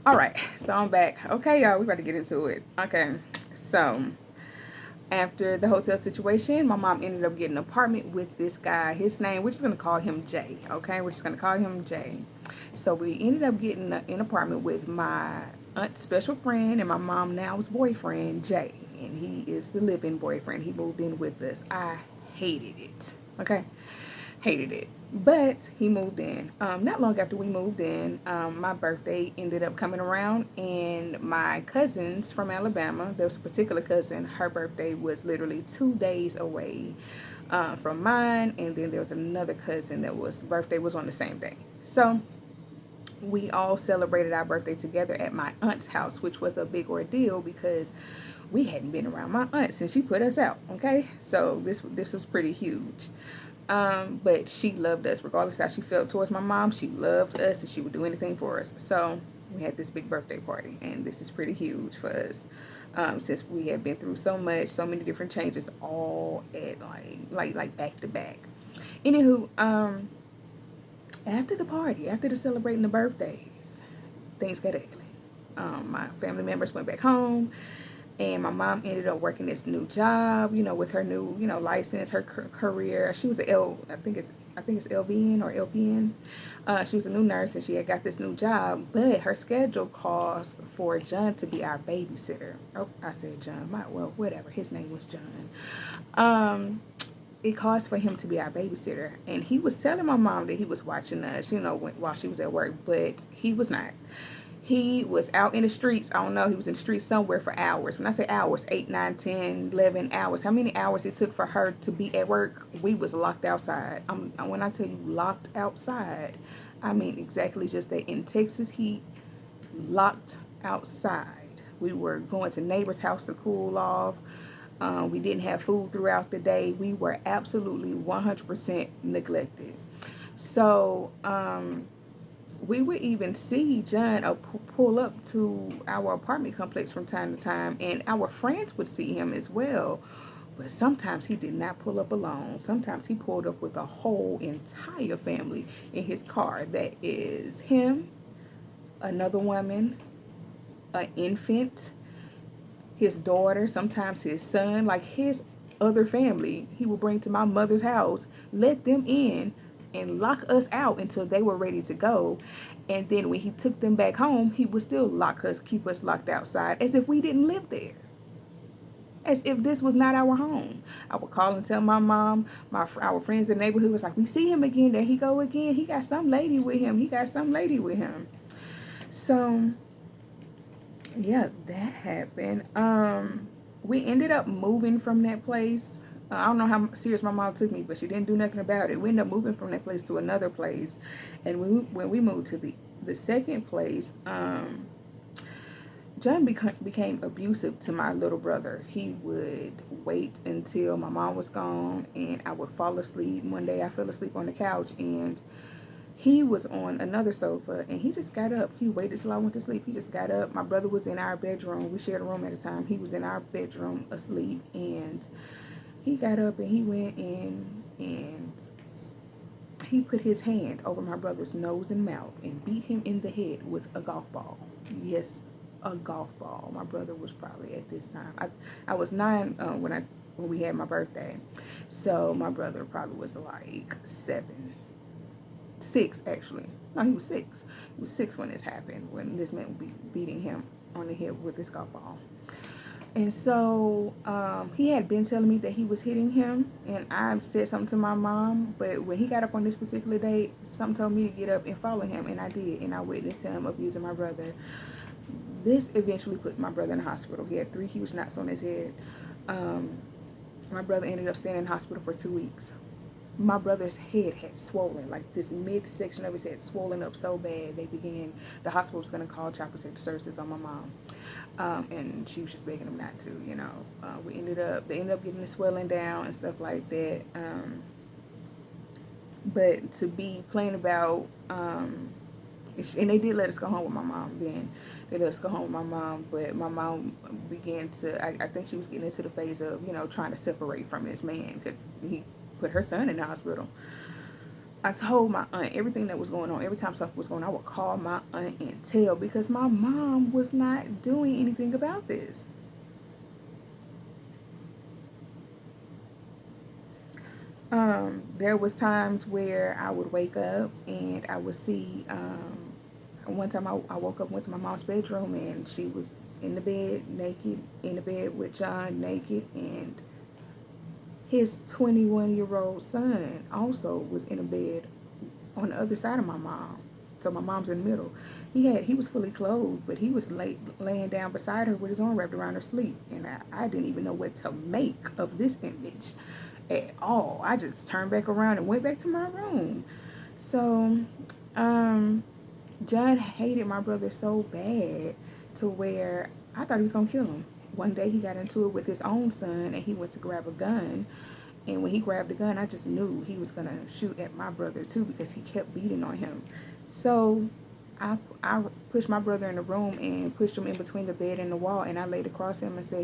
All right, so I'm back. Okay, y'all, we about to get into it. Okay, so after the hotel situation, my mom ended up getting an apartment with this guy. His name, we're just gonna call him Jay. Okay, we're just gonna call him Jay. So we ended up getting an apartment with my aunt's special friend and my mom now's boyfriend, Jay, and he is the living boyfriend. He moved in with us. I hated it. Okay, hated it. But he moved in. Not long after we moved in, my birthday ended up coming around, and my cousins from Alabama, there was a particular cousin, her birthday was literally 2 days away from mine, and then there was another cousin that was birthday was on the same day. So we all celebrated our birthday together at my aunt's house, which was a big ordeal because we hadn't been around my aunt since she put us out. Okay, so this was pretty huge. But she loved us regardless how she felt towards my mom. She loved us and she would do anything for us. So we had this big birthday party, and this is pretty huge for us. Since we have been through so much, so many different changes, all at like back to back. Anywho, after the party, after the celebrating the birthdays, things got ugly. My family members went back home, and my mom ended up working this new job. With her new, license, her career. She was a L, I think it's LVN or LPN. She was a new nurse, and she had got this new job. But her schedule caused for John to be our babysitter. Oh, I said John. Well, whatever. His name was John. Um, it caused for him to be our babysitter, and he was telling my mom that he was watching us, while she was at work, but he was not. He was out in the streets. I don't know. He was in the streets somewhere for hours. When I say hours, 8, 9, 10, 11 hours. How many hours it took for her to be at work? We was locked outside. When I tell you locked outside, I mean exactly just that. In Texas heat, locked outside. We were going to neighbor's house to cool off. We didn't have food throughout the day. We were absolutely 100% neglected. So, we would even see John pull up to our apartment complex from time to time, and our friends would see him as well. But sometimes he did not pull up alone. Sometimes he pulled up with a whole entire family in his car. That is him, another woman, an infant, his daughter, sometimes his son, like his other family. He would bring to my mother's house, let them in, and lock us out until they were ready to go. And then when he took them back home, he would still keep us locked outside as if we didn't live there. As if this was not our home. I would call and tell my mom, our friends in the neighborhood was like, we see him again. There he go again. He got some lady with him. He got some lady with him. So yeah, that happened. We ended up moving from that place. I don't know how serious my mom took me, but she didn't do nothing about it. We ended up moving from that place to another place, and when we moved to the second place, John became abusive to my little brother. He would wait until my mom was gone, and I would fall asleep. One day, I fell asleep on the couch, and he was on another sofa, and he just got up. He waited till I went to sleep. He just got up. My brother was in our bedroom. We shared a room at a time. He was in our bedroom asleep, and he got up and he went in, and he put his hand over my brother's nose and mouth and beat him in the head with a golf ball. Yes, a golf ball. My brother was probably at this time. I was 9 when we had my birthday, so my brother probably was like 7, 6 actually. No, he was 6. He was 6 when this happened. When this man would be beating him on the head with this golf ball. And so he had been telling me that he was hitting him, and I said something to my mom. But when he got up on this particular day, something told me to get up and follow him, and I did. And I witnessed him abusing my brother. This eventually put my brother in the hospital. He had 3 huge knots on his head. Um, my brother ended up staying in the hospital for 2 weeks. My brother's head had swollen, like this midsection of his head swollen up so bad the hospital was going to call child protective services on my mom. And she was just begging him not to. They ended up getting the swelling down and stuff like that. But to be plain about, and they did let us go home with my mom then. They let us go home with my mom, but my mom began to, I think she was getting into the phase of, trying to separate from this man because he put her son in the hospital. I told my aunt everything that was going on. Every time something was going on, I would call my aunt and tell, because my mom was not doing anything about this. There was times where I would wake up and I would see, one time I woke up, went to my mom's bedroom, and she was in the bed naked, in the bed with John naked, and his 21-year-old son also was in a bed on the other side of my mom. So my mom's in the middle. He was fully clothed, but he was laying down beside her with his arm wrapped around her sleep. And I didn't even know what to make of this image at all. I just turned back around and went back to my room. So, um, John hated my brother so bad to where I thought he was gonna kill him. One day he got into it with his own son, and he went to grab a gun. And when he grabbed the gun, I just knew he was gonna shoot at my brother too, because he kept beating on him. So I pushed my brother in the room and pushed him in between the bed and the wall, and I laid across him and said,